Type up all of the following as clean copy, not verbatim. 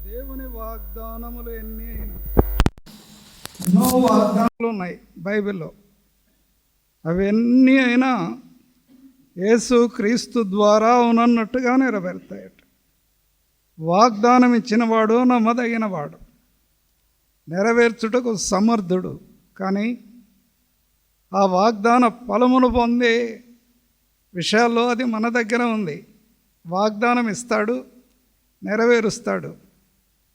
దేవుని వాగ్దానములు ఎన్నో వాగ్దానాలు ఉన్నాయి బైబిల్లో. అవన్నీ అయినా యేసు క్రీస్తు ద్వారా ఉన్నట్టుగా నెరవేరుతాయట. వాగ్దానం ఇచ్చినవాడు నమ్మదగినవాడు, నెరవేర్చుటకు సమర్థుడు. కానీ ఆ వాగ్దాన ఫలమును పొందే విషయాల్లో అది మన దగ్గర ఉంది. వాగ్దానం ఇస్తాడు, నెరవేరుస్తాడు.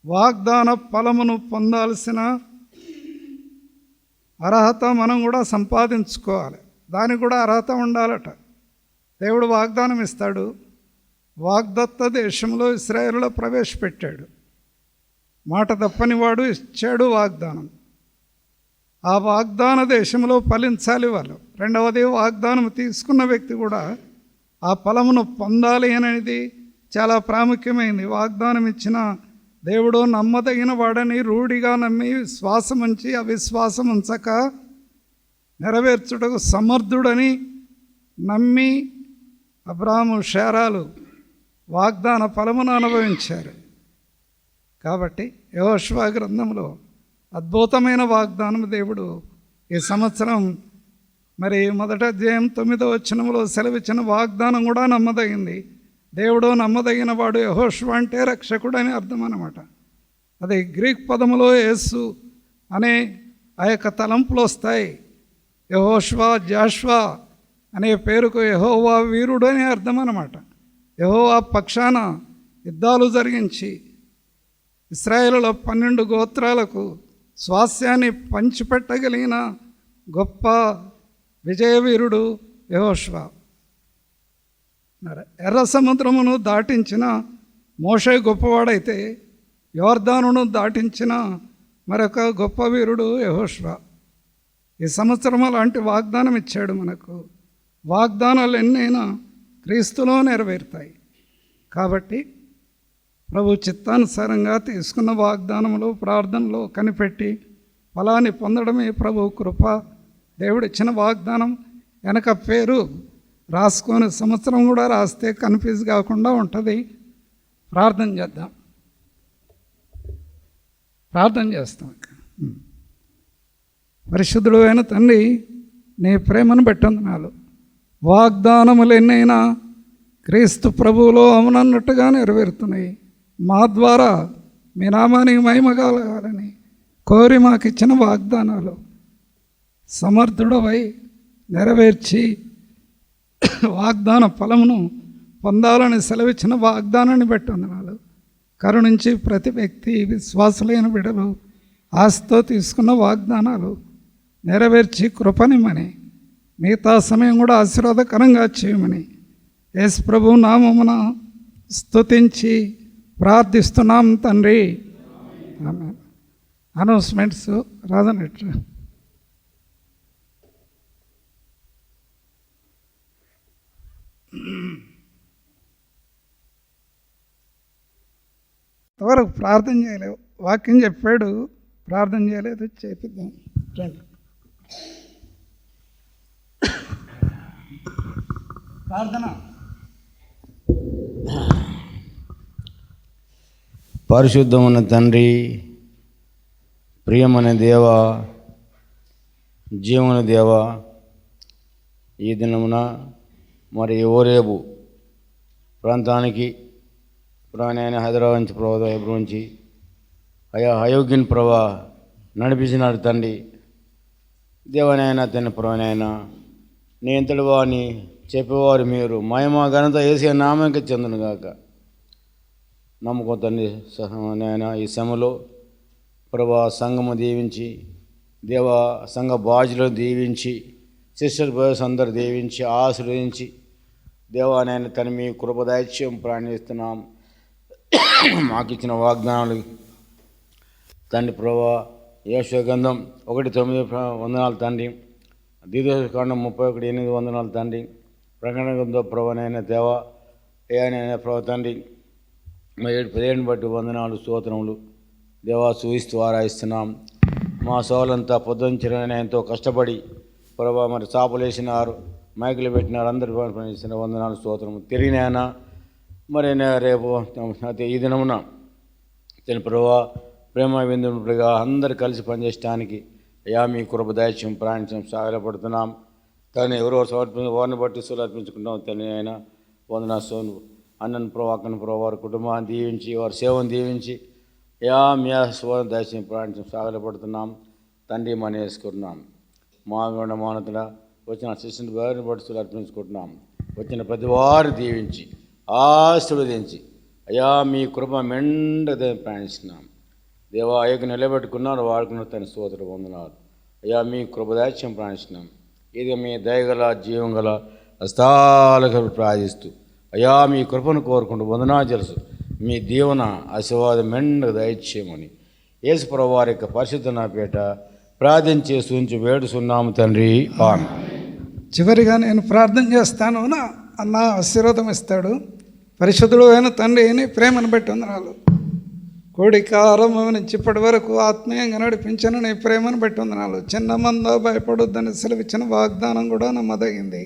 వాగ్దాన ఫలమును పొందాల్సిన అర్హత మనం కూడా సంపాదించుకోవాలి. దానికి కూడా అర్హత ఉండాలట. దేవుడు వాగ్దానం ఇస్తాడు. వాగ్దత్త దేశంలో ఇశ్రాయేలులో ప్రవేశపెట్టాడు. మాట తప్పనివాడు ఇచ్చాడు వాగ్దానం. ఆ వాగ్దాన దేశంలో ఫలించాలి వాళ్ళు. రెండవది, వాగ్దానం తీసుకున్న వ్యక్తి కూడా ఆ ఫలమును పొందాలి అనేది చాలా ప్రాముఖ్యమైంది. వాగ్దానం ఇచ్చిన దేవుడు నమ్మదగిన వాడని రూఢిగా నమ్మి విశ్వాసం ఉంచి అవిశ్వాసం ఉంచక నెరవేర్చుటకు సమర్థుడని నమ్మి అబ్రాహాము శారాలు వాగ్దాన ఫలమును అనుభవించారు. కాబట్టి యెహోషువ గ్రంథంలో అద్భుతమైన వాగ్దానం దేవుడు ఈ సంవత్సరం మరి 1వ అధ్యాయం 9వ వచనంలో సెలవిచ్చిన వాగ్దానం కూడా నమ్మదగింది. దేవుడు నమ్మదగిన వాడు. యెహోషువ అంటే రక్షకుడు అని అర్థం అన్నమాట. అది గ్రీక్ పదములో యేసు అనే ఆ యొక్క తలంపులు వస్తాయి. యెహోషువ, జాషువా అనే పేరుకు యెహోవా వీరుడు అని అర్థం అన్నమాట. యెహోవా పక్షాన యుద్ధాలు జరిగించి ఇశ్రాయేలులో 12 గోత్రాలకు స్వాస్యాన్ని పంచిపెట్టగలిగిన గొప్ప విజయవీరుడు యెహోషువ. ఎర్ర సముద్రమును దాటించిన మోషే గొప్పవాడైతే యోర్దానును దాటించిన మరొక గొప్ప వీరుడు యెహోషువ. ఈ సంవత్సరం అలాంటి వాగ్దానం ఇచ్చాడు మనకు. వాగ్దానాలు ఎన్నైనా క్రీస్తులో నెరవేరుతాయి. కాబట్టి ప్రభు చిత్తానుసారంగా తీసుకున్న వాగ్దానములు ప్రార్థనలో కనిపెట్టి ఫలాన్ని పొందడమే ప్రభు కృప. దేవుడిచ్చిన వాగ్దానం వెనక పేరు రాసుకొని సంవత్సరం కూడా రాస్తే కన్ఫ్యూజ్ కాకుండా ఉంటుంది. ప్రార్థన చేద్దాం. ప్రార్థన చేస్తాం. పరిశుద్ధుడు అయిన తండ్రి, నీ ప్రేమను బట్టి వందనాలు. వాగ్దానములు ఎన్నైనా క్రీస్తు ప్రభువులో అవునన్నట్టుగా నెరవేరుతున్నాయి. మా ద్వారా మీ నామానికి మహిమ కలగాలని కోరి మాకు ఇచ్చిన వాగ్దానాలు సమర్థుడవై నెరవేర్చి వాగ్దాన ఫలమును పొందాలని సెలవిచ్చిన వాగ్దానాన్ని బట్టి వందనాలు. కరుణించి ప్రతి వ్యక్తి విశ్వాసులైన బిడ్డలు ఆశతో తీసుకున్న వాగ్దానాలు నెరవేర్చి కృపనిమ్మని, మిగతా సమయం కూడా ఆశీర్వాదకరంగా చేయమని యేసు ప్రభు నామమున స్తుతించి ప్రార్థిస్తున్నాం తండ్రి. ఆమేన్. అనౌన్స్మెంట్స్ రాదనట్టు. ఎవరు ప్రార్థన చేయలేవు. వాక్యం చెప్పాడు, ప్రార్థన చేయలేదు. చేపిద్దాం రండి. ప్రార్థన. పరిశుద్ధమైన తండ్రి, ప్రియమైన దేవ, జీవన దేవ, ఈ దినమున మరి ఓరేబు ప్రాంతానికి పురాణైన హైదరాబాద్ నుంచి ప్రభావం నుంచి అయోగ్యని ప్రభా నడిపించినాడు తండ్రి. దేవనైనా తన పురాణైనా నీ ఎంతటి వారిని చెప్పేవారు మీరు. మహిమ ఘనత యేసే నామకే చెందును గాక. నమ్మకం తండ్రి నాయన ఈ సమయంలో ప్రభా సంఘము దీవించి, దేవ సంఘ బాధ్యులను దీవించి, సిస్టర్ బ్రదర్స్ అందరు దీవించి ఆశీర్వదించి దేవానైనా తను మీ కృపదాయిత్యం ప్రాణిస్తున్నాం. మాకు ఇచ్చిన వాగ్దానాలు తండ్రి ప్రభా యెషయా గ్రంథం 1:9 వందనాలు తండ్రి. ద్వితీయోపదేశకాండం 31:8 వందనాలు తండ్రి. ప్రకటన గ్రంథం ప్రభానైనా దేవ ఏనైనా ప్రభు తండ్రి 7:17 బట్టి వందనాలు స్తోత్రములు దేవా చూయిస్తూ ఆరాయిస్తున్నాం. మా సోలంతా పొద్దుంచిన ఎంతో కష్టపడి ప్రభా మరి చాపలేసినారు. మైకులు పెట్టినారు, అందరు పనిచేసిన వందనాలు స్తోత్రము. తిరిగినాయన మరి రేపు ఈ దినమున ప్రభా ప్రేమ విందుగా అందరు కలిసి పనిచేయడానికి అయ్యా మీ కృప దయచేయం ప్రాణించం సాగలపడుతున్నాం. తను ఎవరో వారిని బట్టి అర్పించుకుంటాం. తను అయినా వందనా సోను అన్నను ప్రభా అక్కను ప్రభా వారి కుటుంబాన్ని దీవించి వారి సేవను దీవించి అయ్యా మీ స్వరం దయచేయం ప్రాణించం సాగలపడుతున్నాం. తండ్రి మన వేసుకుంటున్నాం. మానతుడ వచ్చిన శిష్యుని వారిని బట్టి అర్పించుకుంటున్నాం. వచ్చిన ప్రతి వారు దీవించి ఆశీర్వదించి అయ్యా మీ కృప మెండదే ప్రాణిస్తున్నాం. దేవా అయ్యకు నిలబెట్టుకున్నారు, వాడుకున్న తన స్తోత్ర వందనాలు. అయ్యా మీ కృపదాచ్యం ప్రాణిస్తున్నాం. ఇది మీ దయగల జీవం గల హస్తాలకు ప్రార్థిస్తూ అయ్యా మీ కృపను కోరుకుంటూ వందనాలు తెలుసు మీ దీవెన ఆశీర్వాదం మెండగా దయచేయమని యేసు ప్రభువు వారి యొక్క పరిశుద్ధ నాపేట ప్రార్థించి సూచించి వేడుచున్నాము తండ్రి. ఆమేన్. చివరిగా నేను ప్రార్థన చేస్తాను, అన్న ఆశీర్వాదం ఇస్తాడు. పరిశుద్ధుడు అయిన తండ్రి అని ప్రేమను బట్టి వందనాలు. కోడిక ఆరంభం నుంచి ఇప్పటి వరకు ఆత్మీయంగా నడిపించిన నీ ప్రేమను బట్టి వందనాలు. చిన్న మంద భయపడొద్దని సెలవిచ్చిన వాగ్దానం కూడా నమ్మదగింది.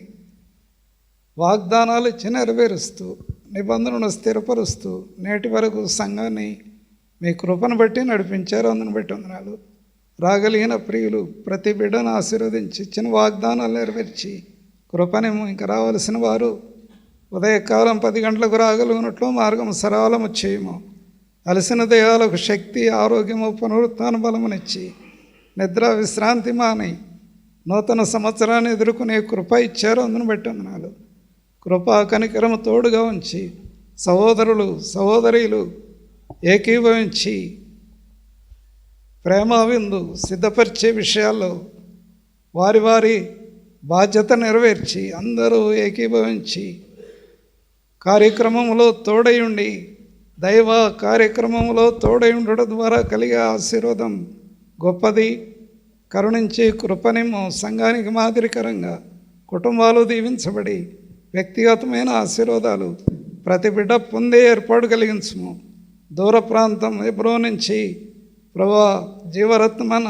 వాగ్దానాలు ఇచ్చి నెరవేరుస్తూ నిబంధనను స్థిరపరుస్తూ నేటి వరకు సంఘాన్ని మీ కృపను బట్టి నడిపించారు. అందుని బట్టి వందనాలు. రాగలిగిన ప్రియులు ప్రతి బిడ్డను ఆశీర్వదించి ఇచ్చిన వాగ్దానాలు నెరవేర్చి కృపనేమో ఇంకా రావాల్సిన వారు ఉదయకాలం 10 గంటలకు రాగలిగినట్లు మార్గం సరళము చేయము. అలసిన దేహాలకు శక్తి ఆరోగ్యము పునరుత్థాన బలమునిచ్చి నిద్ర విశ్రాంతి మాని నూతన సంవత్సరాన్ని ఎదుర్కొనే కృప ఇచ్చారు. అందును బట్టి వందనాలు. కృప కనికరము తోడుగా ఉంచి సహోదరులు సహోదరీలు ఏకీభవించి ప్రేమ విందు సిద్ధపరిచే విషయాల్లో వారి వారి బాధ్యత నెరవేర్చి అందరూ ఏకీభవించి కార్యక్రమంలో తోడై ఉండి దైవ కార్యక్రమంలో తోడై ఉండడం ద్వారా కలిగే ఆశీర్వాదం గొప్పది. కరుణించి కృపనేమో సంఘానికి మాదిరికరంగా కుటుంబాలు దీవించబడి వ్యక్తిగతమైన ఆశీర్వాదాలు ప్రతి బిడ్డ పొందే ఏర్పాటు కలిగించము. దూర ప్రాంతం ఎప్పుడో నుంచి ప్రభా జీవరత్నమన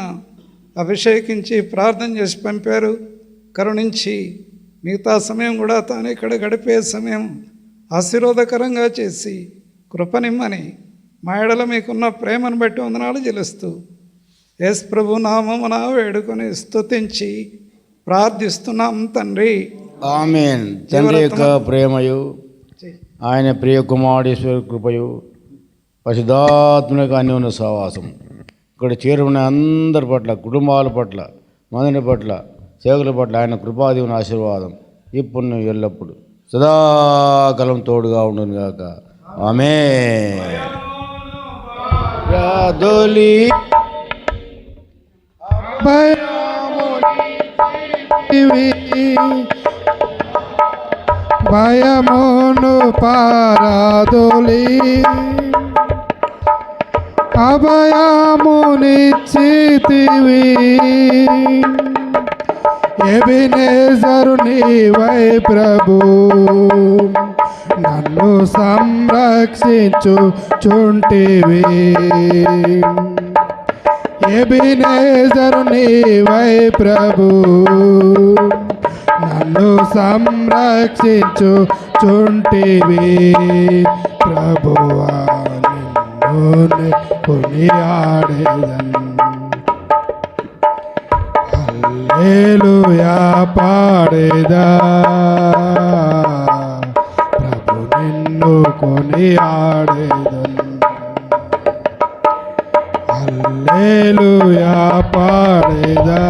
అభిషేకించి ప్రార్థన చేసి పంపారు. కరుణించి మిగతా సమయం కూడా తాను ఇక్కడ గడిపే సమయం ఆశీర్వాదకరంగా చేసి కృపనిమ్మని మా ఎడల మీకున్న ప్రేమను బట్టి వందనాలు చెల్లిస్తూ యేసు ప్రభు నామమున వేడుకొని స్తుతించి ప్రార్థిస్తున్నాం తండ్రి. ఆమేన్. తండ్రి యొక్క ప్రేమయు ఆయన ప్రియ కుమారేశ్వర కృపయు పరిశుద్ధాత్మ యొక్క అన్యోన్య సహవాసం ఇక్కడ చేరుకునే అందరి పట్ల కుటుంబాల పట్ల మందిని పట్ల సేవకుల పట్ల ఆయన కృపాదేవుని ఆశీర్వాదం ఇప్పుడు ఎల్లప్పుడు సదాకాలం తోడుగా ఉండును గాక. ఆమేన్. రాదోలి భయమును పారాదోలి అభయమునిచ్చితివి ఎబినేజరు నీవై ప్రభు నన్ను సంరక్షించుచుంటివి. ఎబినేజరు నీవై ప్రభు నన్ను సంరక్షించుచుంటివి. ప్రభువా నిన్ను కొనియాడేదన్. హల్లెలూయా పాడేదా ప్రభు నిన్ను కొనియాడేదన్. హల్లెలూయా పాడేదా